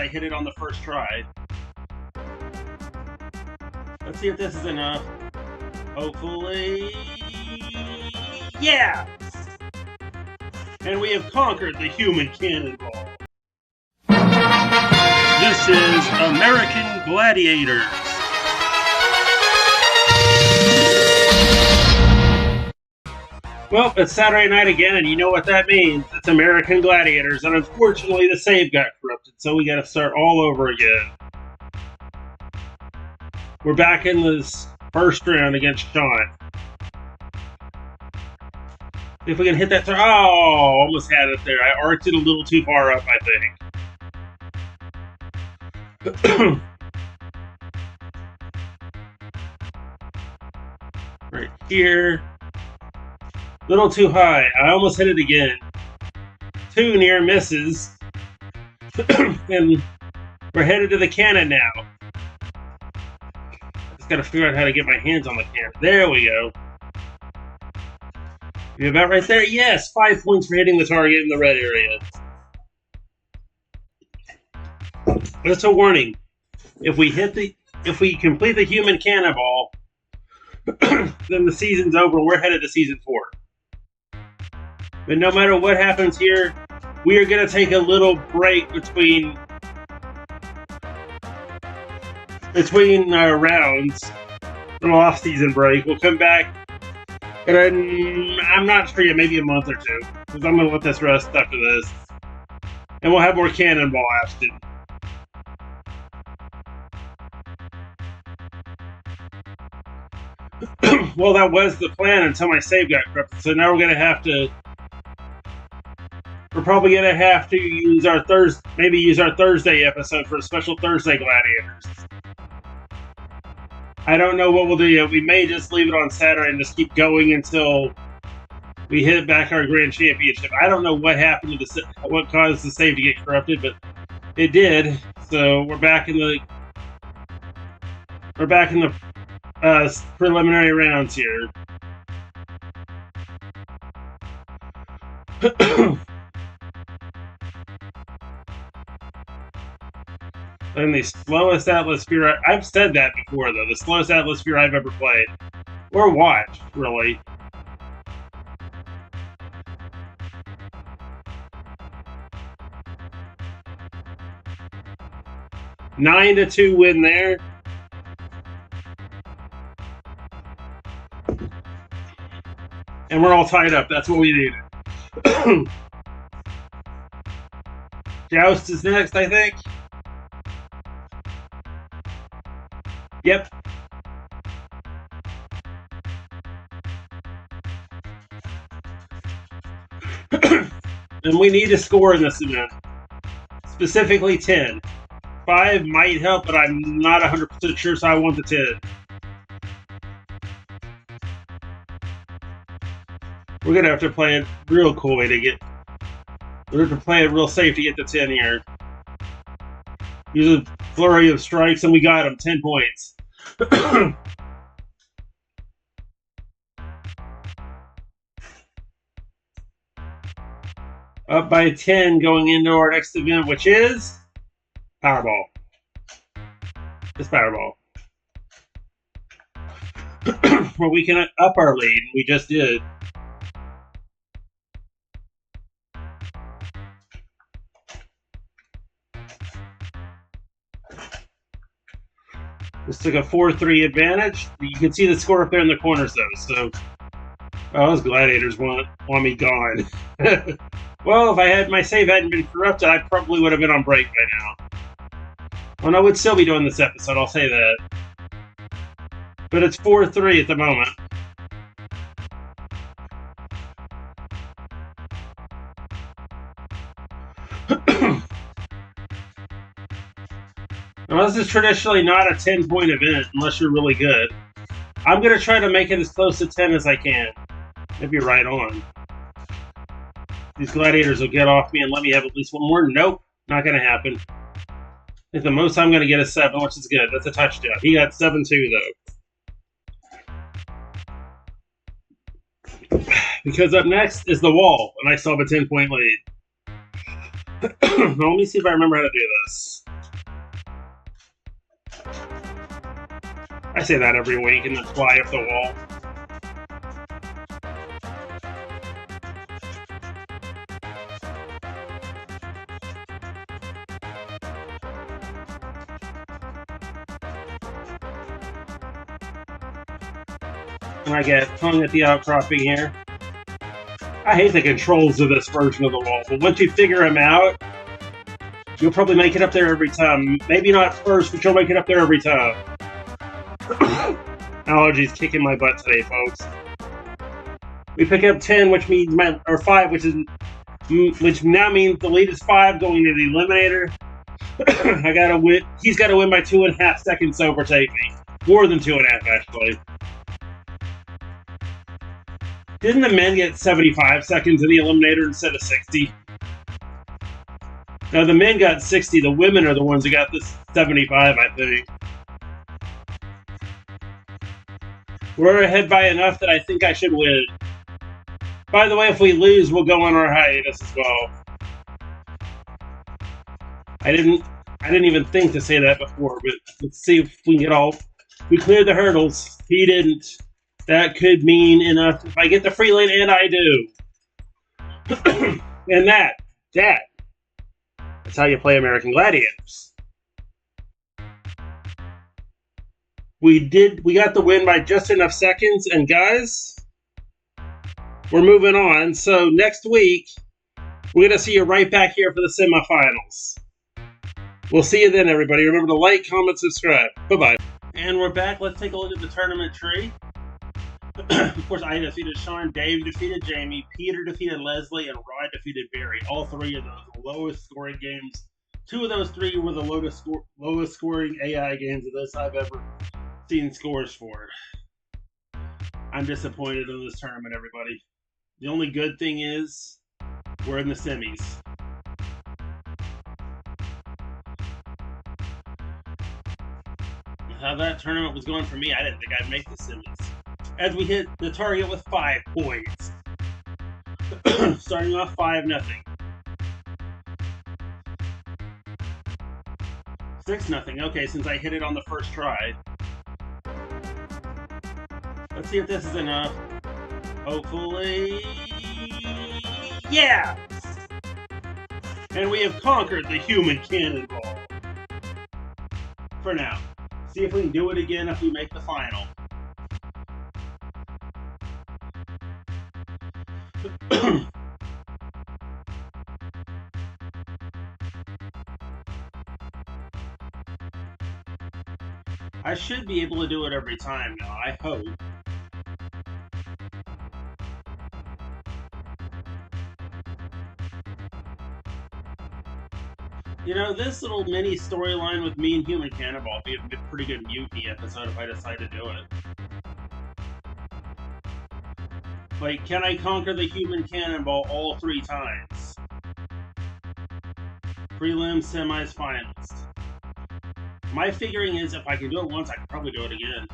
I hit it on the first try. Let's see if this is enough. Hopefully, yeah! And we have conquered the human cannonball. This is American Gladiators. Well, it's Saturday night again, and you know what that means. It's American Gladiators, and unfortunately the save got corrupted, so we gotta start all over again. We're back in this first round against Sean. If we can hit that throw. Oh, almost had it there. I arced it a little too far up, I think. Right here. Little too high. I almost hit it again. 2 near misses. And we're headed to the cannon now. Just gotta figure out how to get my hands on the cannon. There we go. You about right there? Yes! 5 points for hitting the target in the red area. Just a warning. If we complete the human cannonball, then the season's over and we're headed to season 4. But no matter what happens here, we are going to take a little break between rounds, an off-season break. We'll come back, and I'm not sure yet, maybe a month or 2, because I'm going to let this rest after this, and we'll have more cannonball action. Well, that was the plan until my save got corrupted, so now we're probably gonna have to use our Thursday episode for a special Thursday Gladiators. I don't know what we'll do yet. We may just leave it on Saturday and just keep going until we hit back our Grand Championship. I don't know what happened to what caused the save to get corrupted, but it did. So we're back in the preliminary rounds here. And the slowest atmosphere, I've said that before though, the slowest atmosphere I've ever played. Or watched, really. A 9-2 win there. And we're all tied up, that's what we needed. Joust is next, I think. Yep. And we need to score in this event. Specifically 10. 5 might help, but I'm not 100% sure, so I want the 10. We're going to have to play it real cool way to get... We're going to play it real safe to get the 10 here. Use a flurry of strikes, and we got him. 10 points. Up by 10 going into our next event, which is Powerball. Just Powerball. Where we can up our lead. We just did. Just took a 4-3 advantage. You can see the score up there in the corners, though. So, those Gladiators want me gone. Well, if my save hadn't been corrupted, I probably would have been on break by now. Well, I would still be doing this episode, I'll say that. But it's 4-3 at the moment. Now, this is traditionally not a 10-point event unless you're really good. I'm going to try to make it as close to 10 as I can. Maybe right on. These Gladiators will get off me and let me have at least one more. Nope, not going to happen. I think the most I'm going to get is 7, which is good. That's a touchdown. He got 7-2, though. Because up next is the wall, and I still have a 10-point lead. Now, let me see if I remember how to do this. I say that every week and then fly off the wall. And I get hung at the outcropping here. I hate the controls of this version of the wall, but once you figure them out, you'll probably make it up there every time. Maybe not first, but you'll make it up there every time. Allergies kicking my butt today, folks. We pick up 10, which means or 5, which now means the lead is 5 going to the eliminator. I gotta win. He's got to win by 2.5 seconds to overtake me. More than 2.5, actually. Didn't the men get 75 seconds in the eliminator instead of 60? No, the men got 60. The women are the ones who got this 75, I think. We're ahead by enough that I think I should win. By the way, if we lose, we'll go on our hiatus as well. I didn't even think to say that before, but let's see if we can get all... We cleared the hurdles. He didn't. That could mean enough if I get the free lane, and I do. And that's how you play American Gladiators. We got the win by just enough seconds, and guys, we're moving on. So next week, we're going to see you right back here for the semifinals. We'll see you then, everybody. Remember to like, comment, subscribe. Bye-bye. And we're back. Let's take a look at the tournament tree. Of course, I defeated Sean, Dave defeated Jamie, Peter defeated Leslie, and Rod defeated Barry. All 3 of those lowest scoring games. 2 of those 3 were the lowest scoring AI games of this I've ever seen scores for. I'm disappointed in this tournament, everybody. The only good thing is we're in the semis. How that tournament was going for me, I didn't think I'd make the semis. As we hit the target with 5 points. Starting off 5-0. 6-0. Okay, since I hit it on the first try. Let's see if this is enough. Hopefully... Yeah! And we have conquered the human cannonball. For now. See if we can do it again if we make the final. I should be able to do it every time now, I hope. You know, this little mini storyline with me and Human Cannonball would be a pretty good mutiny episode if I decide to do it. Like, can I conquer the Human Cannonball all 3 times? Prelims, semis, finals. My figuring is if I can do it once, I can probably do it again.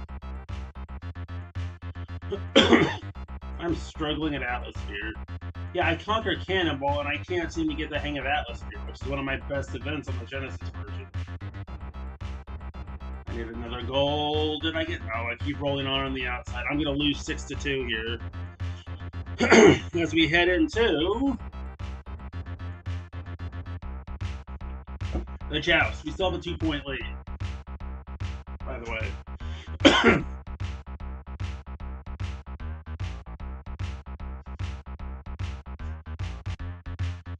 I'm struggling at Atmosphere. Yeah, I conquered Cannonball, and I can't seem to get the hang of Atmosphere, which is one of my best events on the Genesis version. I need another goal. Did I get... Oh, I keep rolling on the outside. I'm going to lose 6-2 here. As we head into... the Joust. We still have a 2-point lead. By the way.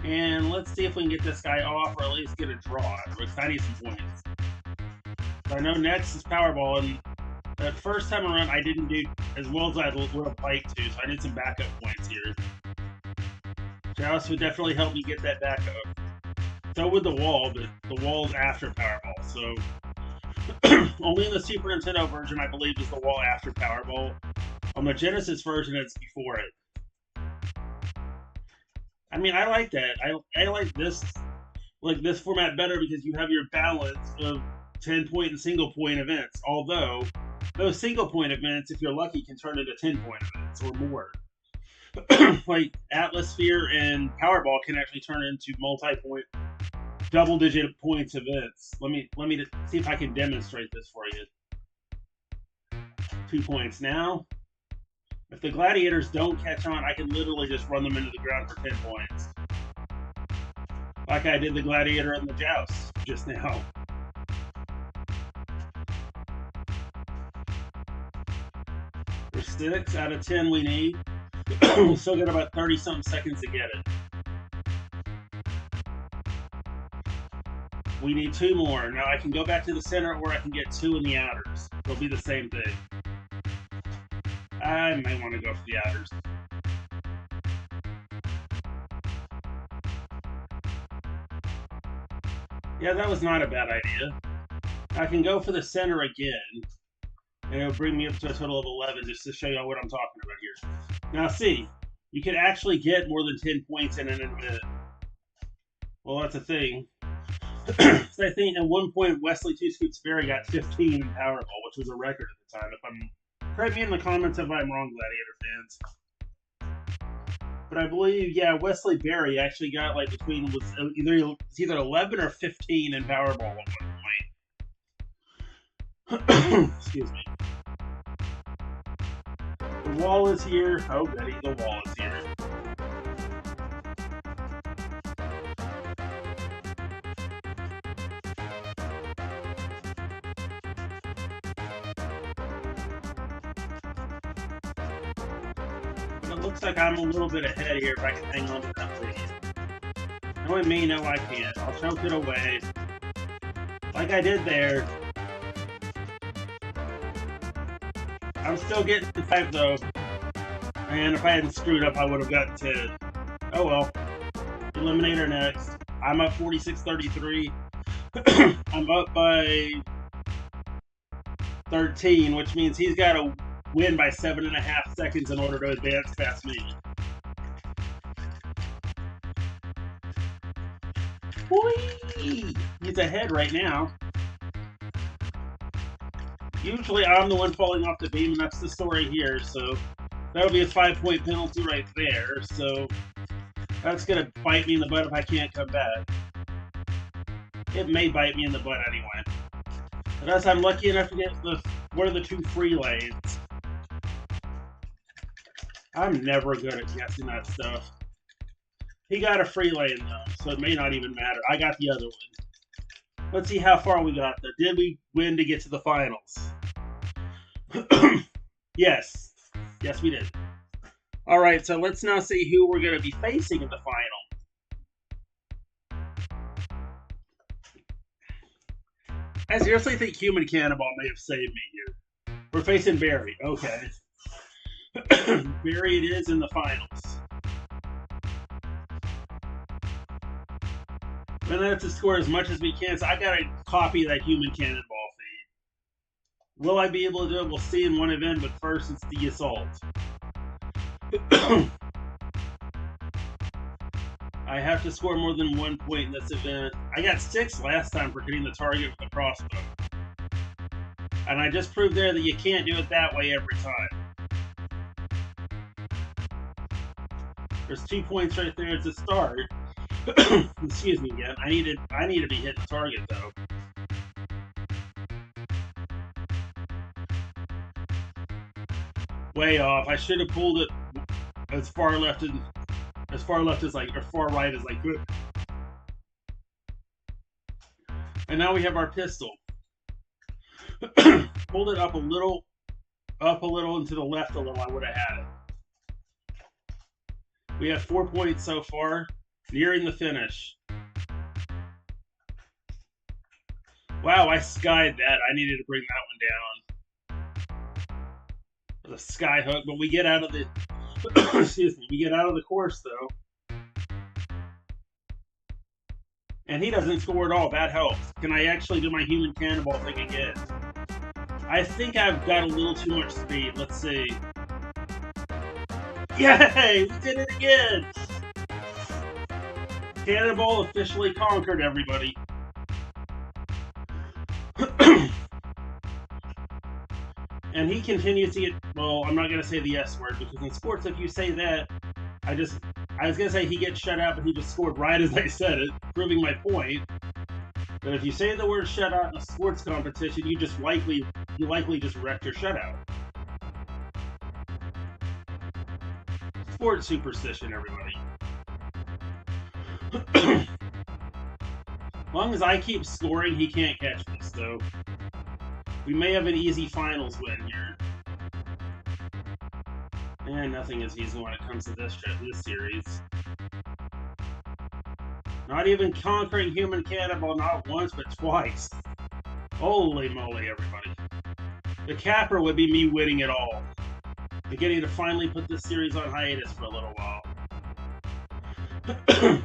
And let's see if we can get this guy off or at least get a draw. I need some points. So I know next is Powerball, and that first time around I didn't do as well as I would have liked to, so I need some backup points here. Joust would definitely help me get that backup. So would the wall, but the wall's after Powerball, so... Only in the Super Nintendo version, I believe, is the wall after Powerball. On the Genesis version, it's before it. I mean, I like that. I like this format better because you have your balance of 10-point and single-point events. Although, those single-point events, if you're lucky, can turn into 10-point events or more. Like, Atmosphere and Powerball can actually turn into multi-point, double-digit points events. Let me see if I can demonstrate this for you. 2 points. Now, if the Gladiators don't catch on, I can literally just run them into the ground for 10 points. Like I did the Gladiator in the Joust just now. For 6 out of 10 we need. We'll still got about 30-something seconds to get it. We need 2 more. Now I can go back to the center or I can get 2 in the outers. It'll be the same thing. I may want to go for the outers. Yeah, that was not a bad idea. I can go for the center again, and it'll bring me up to a total of 11 just to show you what I'm talking about here. Now see, you can actually get more than 10 points in an event. Well, that's a thing. So I think at one point Wesley Two Scoots Berry got 15 in Powerball, which was a record at the time. Correct me in the comments if I'm wrong, Gladiator fans. But I believe, yeah, Wesley Berry actually got like was either 11 or 15 in Powerball at one point. Excuse me. The wall is here. Oh, goody, the wall is here. It looks like I'm a little bit ahead here if I can hang on to that lead. Knowing me, no I can't. I'll choke it away. Like I did there. I'm still getting 5 though. And if I hadn't screwed up, I would have gotten 10. Oh well. Eliminator next. I'm up 46-33. I'm up by 13, which means he's got to win by 7.5 seconds in order to advance past me. Whee! He's ahead right now. Usually I'm the one falling off the beam, and that's the story here, so that'll be a 5-point penalty right there, so that's going to bite me in the butt if I can't come back. It may bite me in the butt anyway. Unless I'm lucky enough to get one of the 2 free lanes. I'm never good at guessing that stuff. He got a free lane though, so it may not even matter. I got the other one. Let's see how far we got there. Did we win to get to the finals? Yes. Yes, we did. Alright, so let's now see who we're going to be facing in the final. I seriously think Human Cannonball may have saved me here. We're facing Barry. Okay. Barry it is in the finals. We're going to have to score as much as we can, so I got to copy that Human Cannonball feed. Will I be able to do it? We'll see in one event, but first it's the assault. I have to score more than 1 point in this event. I got 6 last time for hitting the target with the crossbow. And I just proved there that you can't do it that way every time. There's 2 points right there at the start. Excuse me again. I need to be hitting the target though. Way off. I should have pulled it as far left as like, or far right as I could. And now we have our pistol. Pulled it up a little, and to the left a little, I would have had it. We have 4 points so far, nearing the finish. Wow, I skied that. I needed to bring that one down. The sky hook, but we get out of the excuse me, we get out of the course though. And he doesn't score at all. That helps. Can I actually do my Human Cannonball thing again? I think I've got a little too much speed. Let's see. Yay! We did it again! Cannonball officially conquered everybody. And he continues to get, well, I'm not going to say the S word, because in sports, if you say that, I was going to say he gets shut out, but he just scored right as I said it, proving my point. But if you say the word shutout in a sports competition, you likely just wrecked your shutout. Sports superstition, everybody. As long as I keep scoring, he can't catch me, so we may have an easy finals win here. And nothing is easy when it comes to this series. Not even conquering human cannonball, not once, but twice. Holy moly, everybody. The capper would be me winning it all. And getting to finally put this series on hiatus for a little while.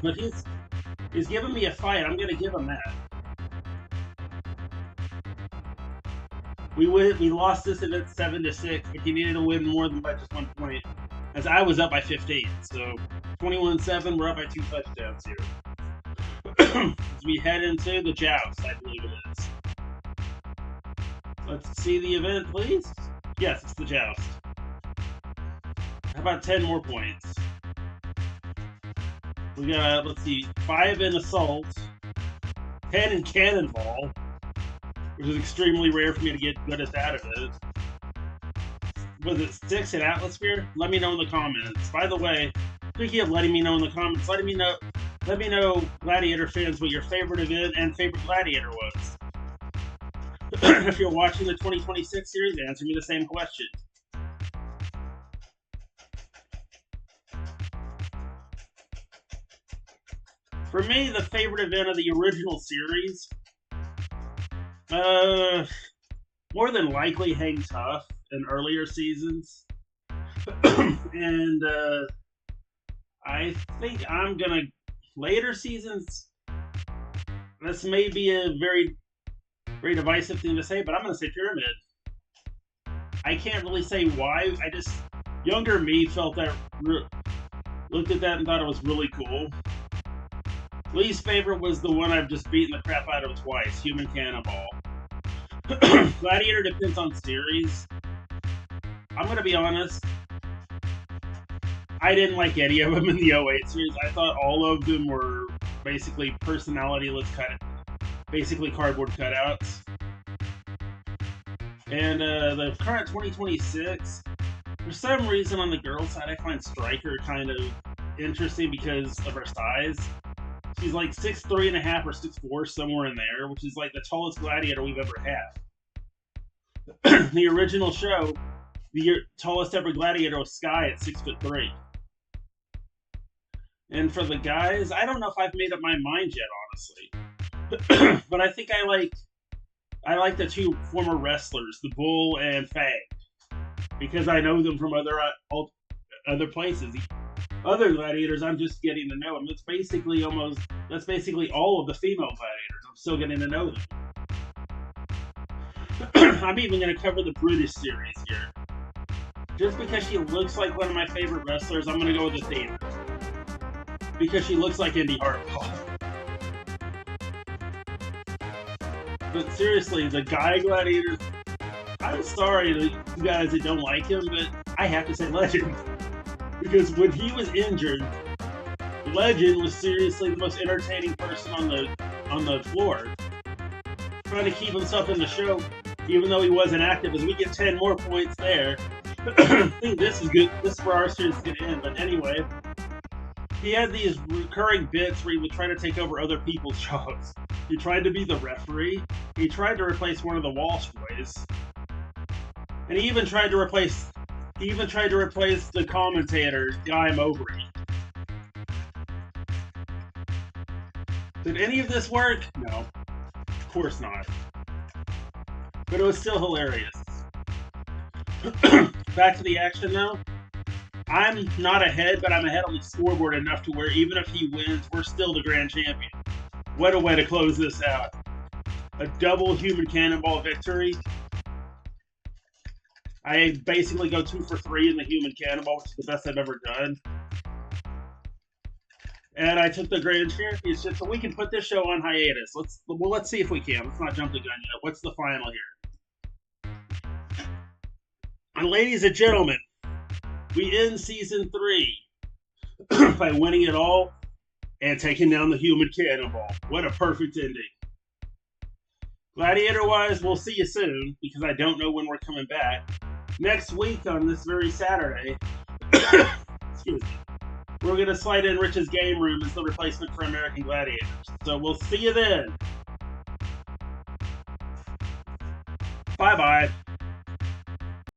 But he's giving me a fight. I'm going to give him that. We lost this event 7-6, but he needed to win more than by just 1 point, as I was up by 15. So 21-7, we're up by 2 touchdowns here. As we head into the joust, I believe it is. Let's see the event, please. Yes, it's the joust. How about 10 more points? We got, let's see, 5 in assault, 10 in cannonball, which is extremely rare for me to get good at that of it. Was it 6 in atmosphere? Let me know in the comments. By the way, speaking of letting me know in the comments, let me know, Gladiator fans, what your favorite event and favorite Gladiator was. If you're watching the 2026 series, answer me the same question. For me, the favorite event of the original series, more than likely Hang Tough in earlier seasons. And I think I'm gonna, later seasons, this may be a very, very divisive thing to say, but I'm gonna say Pyramid. I can't really say why. I just, younger me felt that, looked at that and thought it was really cool. Least favorite was the one I've just beaten the crap out of twice, Human Cannonball. Gladiator depends on series. I'm going to be honest. I didn't like any of them in the 08 series. I thought all of them were basically personality-less basically cardboard cutouts. And the current 2026, for some reason on the girls' side, I find Striker kind of interesting because of her size. She's like 6'3.5" or 6'4", somewhere in there, which is like the tallest gladiator we've ever had. The original show, the tallest ever gladiator was Sky at 6'3". And for the guys, I don't know if I've made up my mind yet, honestly. But I think I like the two former wrestlers, the Bull and Fang, because I know them from other places. Other gladiators, I'm just getting to know them. That's basically all of the female gladiators. I'm still getting to know them. I'm even going to cover the British series here. Just because she looks like one of my favorite wrestlers, I'm going to go with Athena. Because she looks like Indy Hartwell. But seriously, the guy gladiators, I'm sorry to you guys that don't like him, but I have to say Legend. Because when he was injured, Legend was seriously the most entertaining person on the floor. Trying to keep himself in the show, even though he wasn't active, as we get 10 more points there. I think this is good. This is where our series is going to end. But anyway, he had these recurring bits where he would try to take over other people's jobs. He tried to be the referee. He tried to replace one of the Walsh boys. And he even tried to replace the commentator, Guy Mowbray. Did any of this work? No. Of course not. But it was still hilarious. Back to the action though. I'm not ahead, but I'm ahead on the scoreboard enough to where even if he wins, we're still the grand champion. What a way to close this out. A double Human Cannonball victory. I basically go 2 for 3 in the Human Cannonball, which is the best I've ever done. And I took the Grand Championship, so we can put this show on hiatus. Let's see if we can. Let's not jump the gun yet. What's the final here? And ladies and gentlemen, we end Season 3 by winning it all and taking down the Human Cannonball. What a perfect ending. Gladiator-wise, we'll see you soon, because I don't know when we're coming back. Next week on this very Saturday, excuse me. We're going to slide in Rich's Game Room as the replacement for American Gladiators. So we'll see you then. Bye-bye.